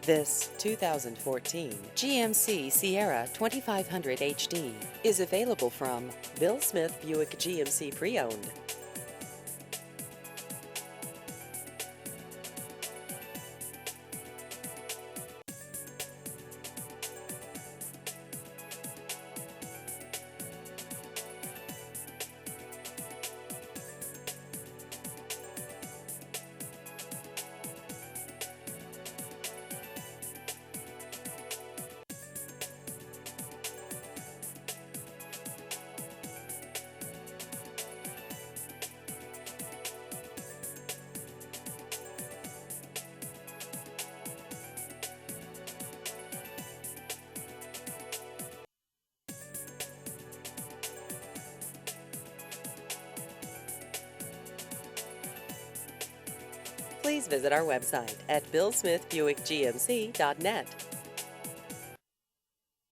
This 2014 GMC Sierra 2500 HD is available from Bill Smith Buick GMC Pre-Owned. Please visit our website at billsmithbuickgmc.net.